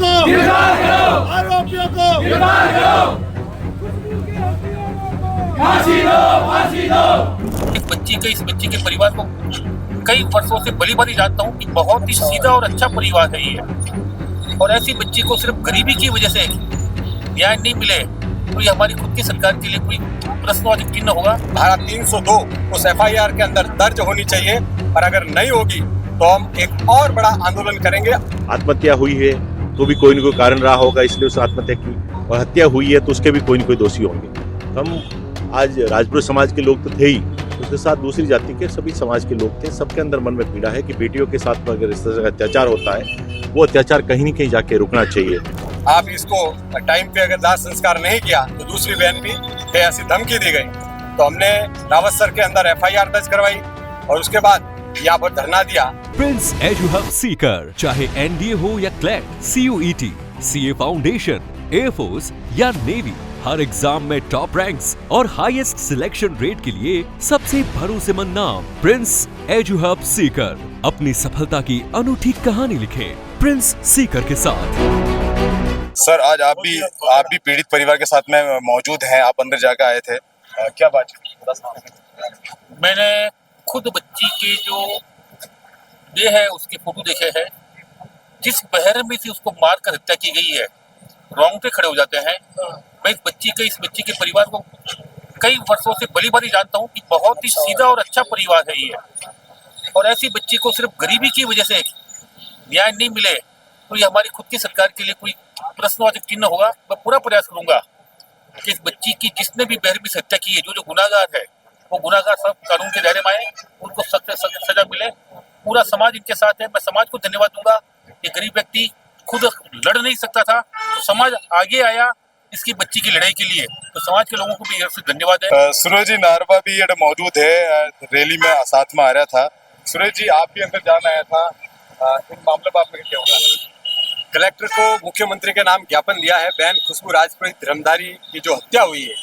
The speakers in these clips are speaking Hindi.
को गिरफ्तार करो, आरोपियों को गिरफ्तार करो, फांसी दो, फांसी दो। इस बच्ची के परिवार को कई वर्षों से भली भांति जानता हूँ कि बहुत ही सीधा और अच्छा परिवार है ये, और ऐसी बच्ची को सिर्फ गरीबी की वजह से न्याय नहीं मिले तो ये हमारी खुद की सरकार के लिए कोई प्रश्नवाची चिन्ह होगा। धारा 302 उस एफआईआर के अंदर दर्ज होनी चाहिए, और अगर नहीं होगी तो हम एक और बड़ा आंदोलन करेंगे। आत्महत्या हुई है तो भी कोई न कोई कारण रहा होगा, इसलिए उस आत्महत्या की, और हत्या हुई है तो उसके भी कोई न कोई दोषी होंगे। हम आज राजपूत समाज के लोग तो थे ही, उसके साथ दूसरी जाति के सभी समाज के लोग थे। सबके अंदर मन में पीड़ा है कि बेटियों के साथ अगर इस तरह का अत्याचार होता है, वो अत्याचार कहीं न कहीं जाके रुकना चाहिए। आप इसको टाइम पे अगर दाह संस्कार नहीं किया तो दूसरी बहन भी ऐसी धमकी दी गई, तो हमने रावत सर के अंदर एफआईआर दर्ज करवाई और उसके बाद यहाँ पर धरना दिया। प्रिंस एजुहब सीकर, चाहे एनडीए हो या CLAT, CUET, CA foundation, air force या नेवी, हर एग्जाम में टॉप रैंक्स और हाईएस्ट सिलेक्शन रेट के लिए सबसे भरोसेमंद नाम प्रिंस एजुहब सीकर। अपनी सफलता की अनूठी कहानी लिखें प्रिंस सीकर के साथ। सर, आज आप भी पीड़ित परिवार के साथ में मौजूद हैं, आप अंदर जाकर आए थे, क्या बात? मैंने खुद बच्ची के जो देह है उसके फोटो देखे हैं, जिस बहर में से उसको मार कर हत्या की गई है, रोंगटे खड़े हो जाते हैं। मैं इस बच्ची के परिवार को कई वर्षों से भली भांति जानता हूँ कि बहुत ही सीधा और अच्छा परिवार है ये, और ऐसी बच्ची को सिर्फ गरीबी की वजह से न्याय नहीं मिले तो ये हमारी खुद की सरकार के लिए कोई प्रश्नवाची चिन्ह होगा। मैं पूरा प्रयास करूंगा कि इस बच्ची की जिसने भी बेरहमी से हत्या की है, जो गुनाहगार है, वो गुनाहगार सब कानून के दायरे में आए, उनको सख्त सजा मिले। पूरा समाज इनके साथ है। मैं समाज को धन्यवाद दूंगा। ये गरीब व्यक्ति खुद लड़ नहीं सकता था, तो समाज आगे आया इसकी बच्ची की लड़ाई के लिए, तो समाज के लोगों को भी से धन्यवाद है। सूरज जी नारवा भी ये मौजूद है, रैली में साथ में आ रहा था। सूरज जी, आप भी अंदर जाना आया था, इन मामले पर आपने क्या होगा? कलेक्टर को मुख्यमंत्री के नाम ज्ञापन दिया है। बहन खुशबू राजपुरोहित धर्मधारी की जो हत्या हुई है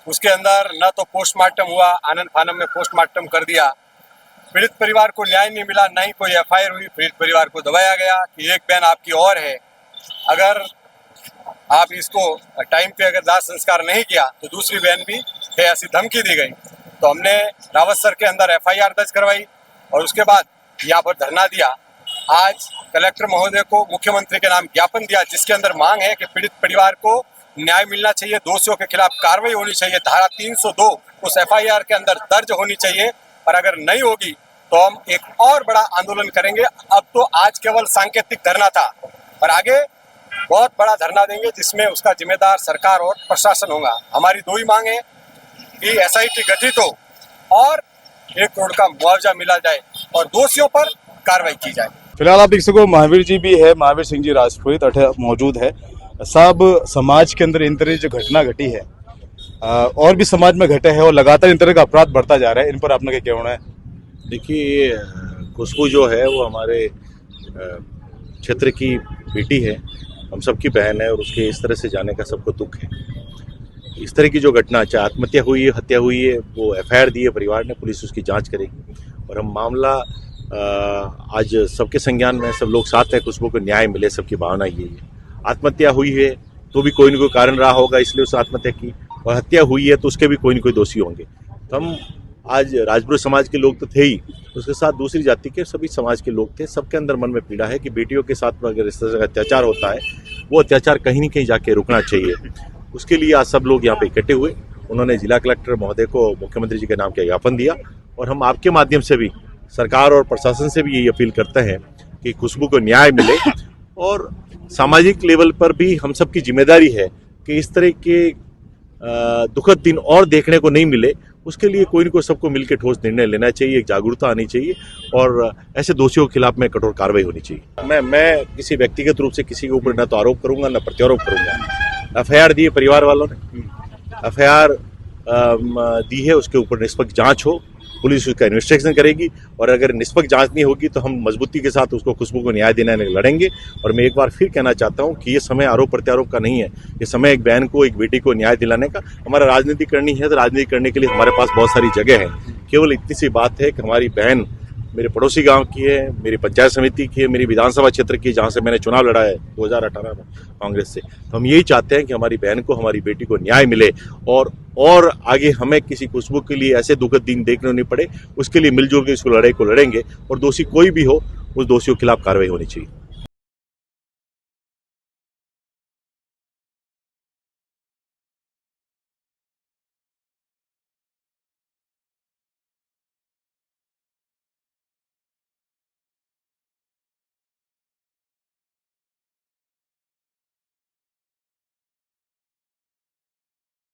उसके अंदर न तो पोस्टमार्टम हुआ, आनंद फानम में पोस्टमार्टम कर दिया। पीड़ित परिवार को न्याय नहीं मिला, न ही कोई एफआईआर हुई। पीड़ित परिवार को दबाया गया कि एक बहन आपकी और है, अगर आप इसको टाइम पे अगर दाह संस्कार नहीं किया तो दूसरी बहन भी ऐसी धमकी दी गई। तो हमने रावत सर के अंदर एफआईआर दर्ज करवाई और उसके बाद यहाँ पर धरना दिया। आज कलेक्टर महोदय को मुख्यमंत्री के नाम ज्ञापन दिया, जिसके अंदर मांग है कि पीड़ित परिवार को न्याय मिलना चाहिए, दोषियों के खिलाफ कार्रवाई होनी चाहिए, धारा 302 उस एफआईआर के अंदर दर्ज होनी चाहिए, और अगर नहीं होगी तो हम एक और बड़ा आंदोलन करेंगे। अब तो आज केवल सांकेतिक धरना था, और आगे बहुत बड़ा धरना देंगे जिसमें उसका जिम्मेदार सरकार और प्रशासन होगा। हमारी दो ही मांग है कि एसआईटी गठित हो और 1 करोड़ का मुआवजा मिला जाए और दोषियों पर कार्रवाई की जाए। फिलहाल आप देख सको महावीर जी भी है, महावीर सिंह जी राजपुरोहित अठे मौजूद है। सब समाज के अंदर इन तरह जो घटना घटी है और भी समाज में घटे है, और लगातार इन तरह का अपराध बढ़ता जा रहा है, इन पर आपने क्या कहना है? देखिए, खुशबू जो है वो हमारे क्षेत्र की बेटी है, हम सबकी बहन है, और उसके इस तरह से जाने का सबको दुख है। इस तरह की जो घटना, चाहे आत्महत्या हुई है, हत्या हुई है, वो एफआईआर दी है परिवार ने, पुलिस उसकी जांच करेगी, और हम मामला आज सबके संज्ञान में, सब लोग साथ हैं, खुशबू को न्याय मिले, सबकी भावना यही है। आत्महत्या हुई है तो भी कोई न कोई कारण रहा होगा, इसलिए उस आत्महत्या की, और हत्या हुई है तो उसके भी कोई न कोई दोषी होंगे। तो हम आज राजपूत समाज के लोग तो थे ही, उसके साथ दूसरी जाति के सभी समाज के लोग थे। सबके अंदर मन में पीड़ा है कि बेटियों के साथ अगर इस तरह का अत्याचार होता है, वो अत्याचार कहीं न कहीं जाके रुकना चाहिए। उसके लिए आज सब लोग यहाँ पे इकट्ठे हुए। उन्होंने जिला कलेक्टर महोदय को मुख्यमंत्री जी के नाम का ज्ञापन दिया, और हम आपके माध्यम से भी सरकार और प्रशासन से भी यही अपील करते हैं कि खुशबू को न्याय मिले, और सामाजिक लेवल पर भी हम सबकी जिम्मेदारी है कि इस तरह के दुखद दिन और देखने को नहीं मिले। उसके लिए कोई न कोई सबको मिलकर ठोस निर्णय लेना चाहिए, एक जागरूकता आनी चाहिए, और ऐसे दोषियों के खिलाफ में कठोर कार्रवाई होनी चाहिए। मैं किसी व्यक्तिगत रूप से किसी के ऊपर न तो आरोप करूंगा न प्रत्यारोप करूंगा। एफआईआर दी है परिवार वालों ने, एफआईआर दी है, उसके ऊपर निष्पक्ष जांच हो, पुलिस उसका इन्वेस्टिगेशन करेगी, और अगर निष्पक्ष जांच नहीं होगी तो हम मजबूती के साथ उसको खुशबू को न्याय दिलाने लड़ेंगे। और मैं एक बार फिर कहना चाहता हूं कि ये समय आरोप प्रत्यारोप का नहीं है, ये समय एक बहन को, एक बेटी को न्याय दिलाने का। हमारा राजनीति करनी है तो राजनीति करने के लिए हमारे पास बहुत सारी जगह है। केवल इतनी सी बात है कि हमारी बहन मेरे पड़ोसी गांव की है, मेरी पंचायत समिति की है, मेरी विधानसभा क्षेत्र की, जहां से मैंने चुनाव लड़ा है 2018 में कांग्रेस से। तो हम यही चाहते हैं कि हमारी बहन को, हमारी बेटी को न्याय मिले और आगे हमें किसी खुशबू के लिए ऐसे दुखद दिन देखने नहीं पड़े। उसके लिए मिलजुल के इसको लड़ाई को लड़ेंगे और दोषी कोई भी हो उस दोषियों के खिलाफ कार्रवाई होनी चाहिए।